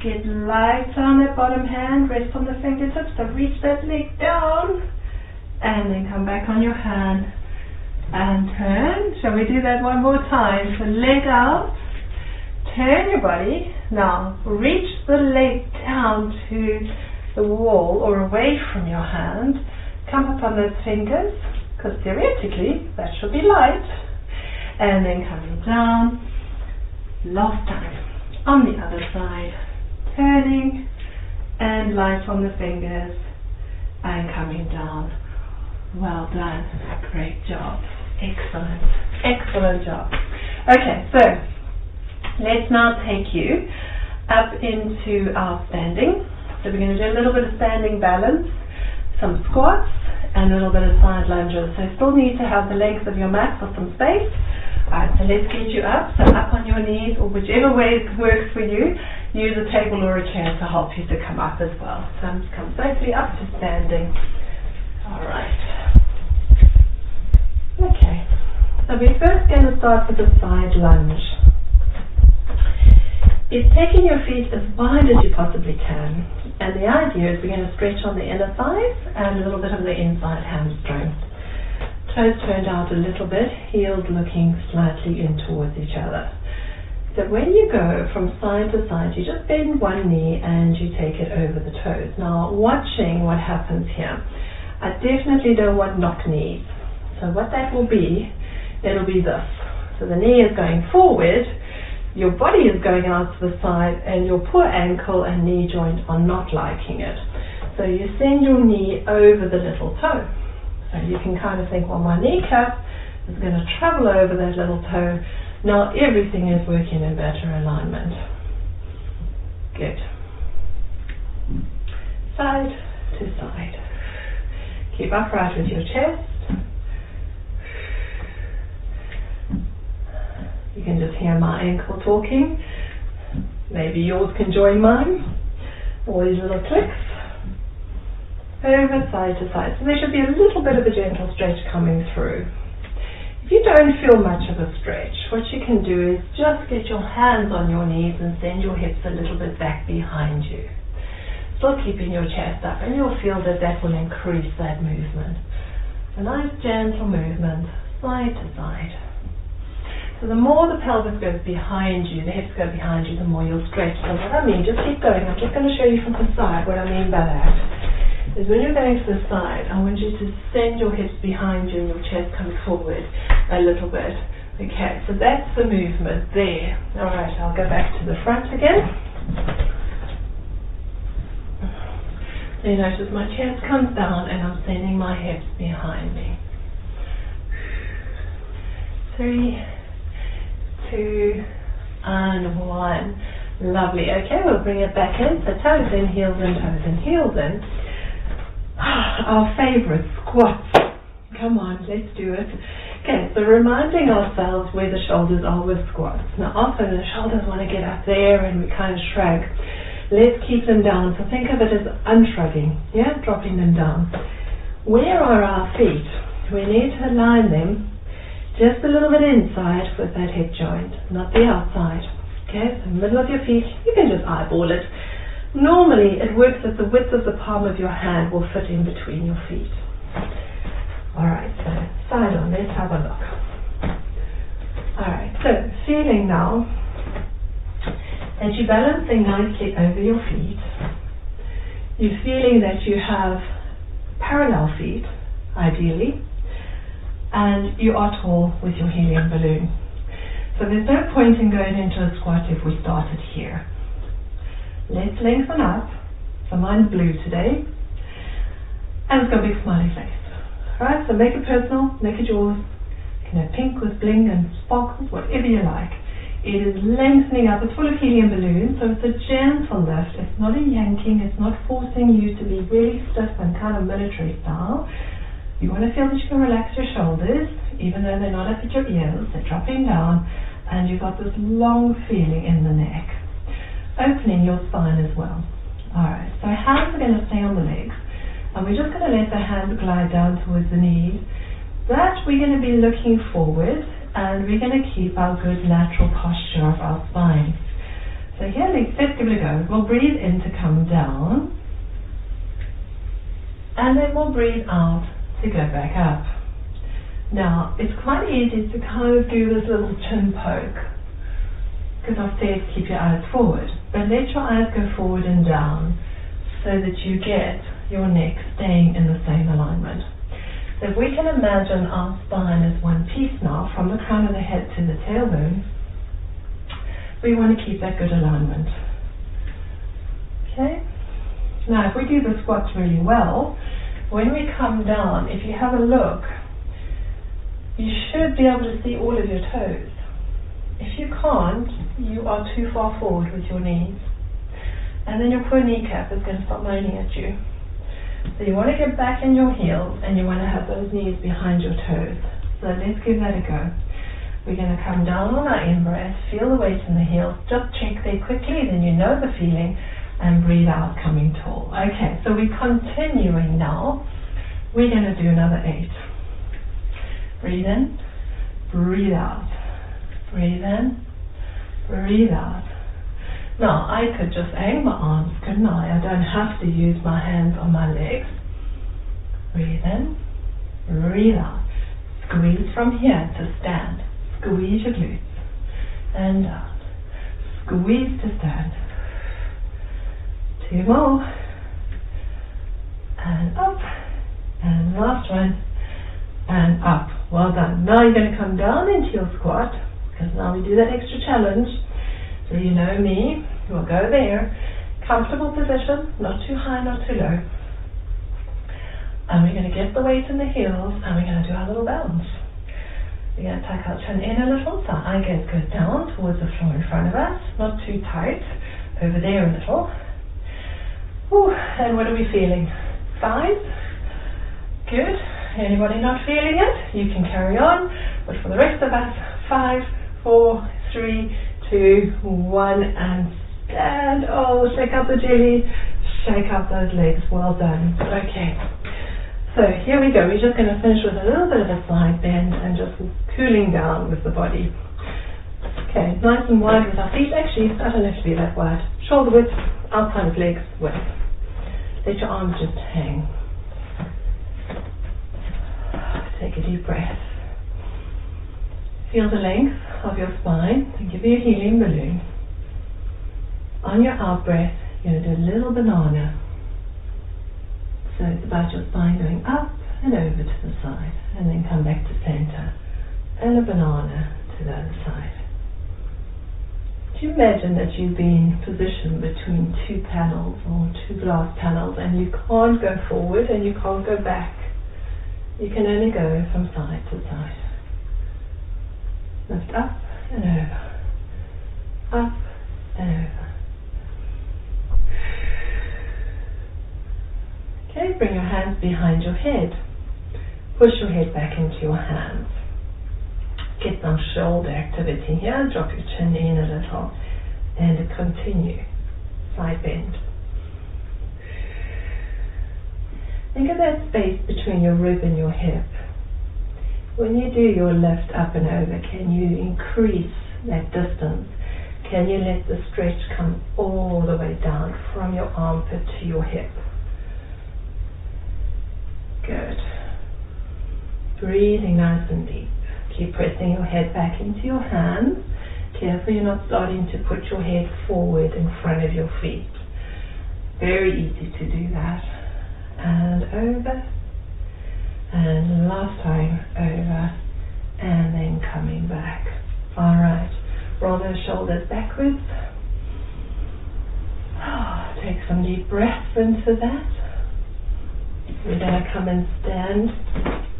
get light on that bottom hand, rest on the fingertips, so reach that leg down, and then come back on your hand and turn. Shall we do that one more time? So leg out, turn your body, now reach the leg down to the wall or away from your hand, come up on those fingers, because theoretically that should be light, and then coming down. Last time, on the other side, turning and light on the fingers and coming down. Well done, great job, excellent, excellent job. Okay, so let's now take you up into our standing. So we're going to do a little bit of standing balance, some squats and a little bit of side lunges. So you still need to have the length of your mat for some space. Alright, so let's get you up, so up on your knees, or whichever way works for you. Use a table or a chair to help you to come up as well. So come safely up to standing. Alright. Okay, so we're first going to start with a side lunge. It's taking your feet as wide as you possibly can. And the idea is we're going to stretch on the inner thighs and a little bit of the inside hamstring. Toes turned out a little bit, heels looking slightly in towards each other. So when you go from side to side, you just bend one knee and you take it over the toes. Now, watching what happens here, I definitely don't want knock knees. So what that will be, it'll be this. So the knee is going forward, your body is going out to the side, and your poor ankle and knee joint are not liking it. So you send your knee over the little toe. So you can kind of think, well, my kneecap is going to travel over that little toe. Now everything is working in better alignment. Good. Side to side. Keep upright with your chest. You can just hear my ankle talking. Maybe yours can join mine. All these little clicks. Over side to side. So there should be a little bit of a gentle stretch coming through. If you don't feel much of a stretch, what you can do is just get your hands on your knees and send your hips a little bit back behind you. Still keeping your chest up, and you'll feel that that will increase that movement. A nice gentle movement, side to side. So the more the pelvis goes behind you, the hips go behind you, the more you'll stretch. So what I mean, just keep going. I'm just going to show you from the side what I mean by that. Is when you're going to the side, I want you to send your hips behind you and your chest comes forward a little bit. Okay, so that's the movement there. Alright, I'll go back to the front again. So you notice my chest comes down and I'm sending my hips behind me. 3, 2, and 1. Lovely. Okay, we'll bring it back in. So toes in, heels in, toes in, heels in. Our favorite, squats. Come on, let's do it. Okay, so reminding ourselves where the shoulders are with squats. Now often the shoulders want to get up there and we kind of shrug. Let's keep them down. So think of it as unshrugging, yeah, dropping them down. Where are our feet? We need to align them just a little bit inside with that hip joint, not the outside. Okay, so middle of your feet, you can just eyeball it. Normally it works that the width of the palm of your hand will fit in between your feet. Alright, so side on, let's have a look. Alright, so feeling now that you're balancing nicely over your feet. You're feeling that you have parallel feet, ideally, and you are tall with your helium balloon. So there's no point in going into a squat if we started here. Let's lengthen up. So mine's blue today. And it's got a big smiley face. Alright, so make it personal, make it yours. You can have pink with bling and sparkles, whatever you like. It is lengthening up. It's full of helium balloons, so it's a gentle lift. It's not a yanking. It's not forcing you to be really stiff and kind of military style. You want to feel that you can relax your shoulders, even though they're not up at your ears. They're dropping down. And you've got this long feeling in the neck, opening your spine as well. Alright, so hands are going to stay on the legs, and we're just going to let the hands glide down towards the knees. That we're going to be looking forward, and we're going to keep our good lateral posture of our spine. So here, let's give it a go. We'll breathe in to come down, and then we'll breathe out to go back up. Now, it's quite easy to kind of do this little chin poke, because I've said keep your eyes forward, but let your eyes go forward and down so that you get your neck staying in the same alignment. So if we can imagine our spine as one piece now, from the crown of the head to the tailbone, we want to keep that good alignment. Okay? Now, if we do the squats really well, when we come down, if you have a look, you should be able to see all of your toes. If you can't, you are too far forward with your knees. And then your poor kneecap is going to start moaning at you. So you want to get back in your heels and you want to have those knees behind your toes. So let's give that a go. We're going to come down on our in-breath, feel the weight in the heels, just check there quickly, then you know the feeling, and breathe out, coming tall. Okay, so we're continuing now. We're going to do another 8. Breathe in, breathe out, breathe in, breathe out. Now, I could just hang my arms, couldn't I? I don't have to use my hands on my legs. Breathe in, breathe out. Squeeze from here to stand. Squeeze your glutes. And out. Squeeze to stand. 2 more. And up. And last one. And up. Well done. Now you're going to come down into your squat, because now we do that extra challenge. So you know me, we'll go there. Comfortable position, not too high, not too low. And we're going to get the weight in the heels, and we're going to do our little bounce. We're going to tuck our chin in a little, so our eye gaze goes down towards the floor in front of us, not too tight. Over there a little. Whew. And what are we feeling? 5? Good. Anybody not feeling it? You can carry on. But for the rest of us, 5, 4, 3, 2, 1, and stand. Oh, shake out the jelly. Shake out those legs. Well done. Okay. So here we go. We're just going to finish with a little bit of a side bend and just cooling down with the body. Okay, nice and wide with our feet. Actually, I don't have to be that wide. Shoulder width, outside of legs width. Let your arms just hang. Take a deep breath. Feel the length of your spine and give you a helium balloon. On your out breath, you're going to do a little banana. So it's about your spine going up and over to the side, and then come back to center, and a banana to the other side. you imagine that you've been positioned between two panels or two glass panels, and you can't go forward and you can't go back. You can only go from side to side. Lift up and over. Up and over. Okay, bring your hands behind your head. Push your head back into your hands. Get some shoulder activity here. Drop your chin in a little and continue. Side bend. Think of that space between your rib and your hip. When you do your lift up and over, can you increase that distance? Can you let the stretch come all the way down from your armpit to your hip? Good. Breathing nice and deep. Keep pressing your head back into your hands. Careful you're not starting to put your head forward in front of your feet. Very easy to do that. And over. And last time over. And then coming back. Alright. Roll those shoulders backwards. Take some deep breaths into that. We're going to come and stand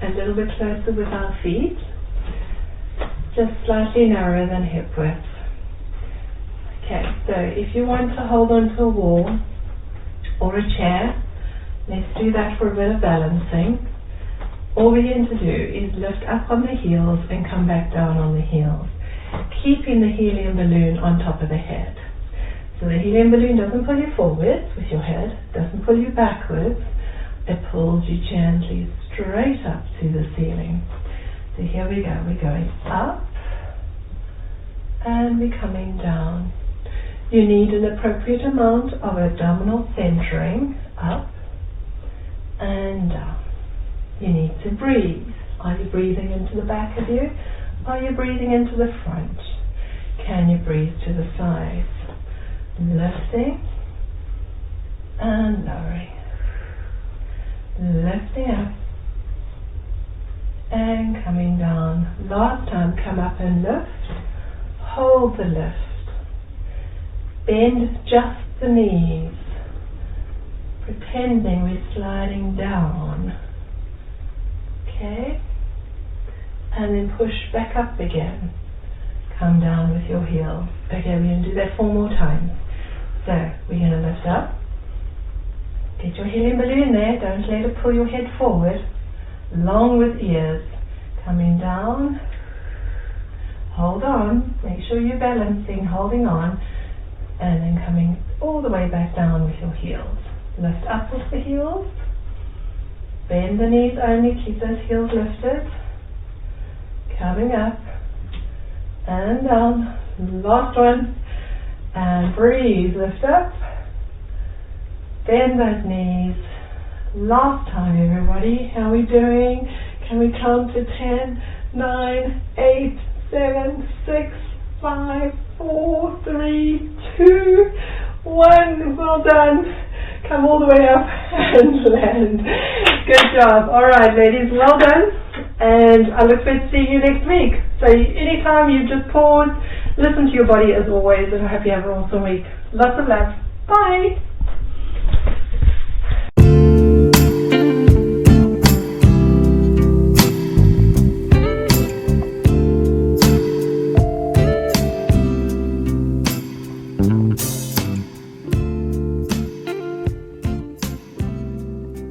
a little bit closer with our feet. Just slightly narrower than hip width. Okay, so if you want to hold on to a wall or a chair, let's do that for a bit of balancing. All we're going to do is lift up on the heels and come back down on the heels, keeping the helium balloon on top of the head. So the helium balloon doesn't pull you forwards with your head, doesn't pull you backwards, it pulls you gently straight up to the ceiling. So here we go, we're going up and we're coming down. You need an appropriate amount of abdominal centering, up and down. You need to breathe. Are you breathing into the back of you? Are you breathing into the front? Can you breathe to the sides? Lifting and lowering. Lifting up and coming down. Last time, come up and lift. Hold the lift. Bend just the knees, pretending we're sliding down. Okay? And then push back up again. Come down with your heel. Okay, we're going to do that 4 more times. So, we're going to lift up. Get your helium balloon there. Don't let it pull your head forward. Long with ears. Coming down. Hold on. Make sure you're balancing, holding on. And then coming all the way back down with your heels. Lift up with the heels. Bend the knees only. Keep those heels lifted. Coming up. And down. Last one. And breathe. Lift up. Bend those knees. Last time, everybody. How are we doing? Can we count to 10, 9, 8, 7, 6, 5, 4, 3, 2, 1. Well done. Come all the way up and land. Good job. All right, ladies, well done. And I look forward to seeing you next week. So anytime you just pause, listen to your body as always, and I hope you have an awesome week. Lots of love. Bye.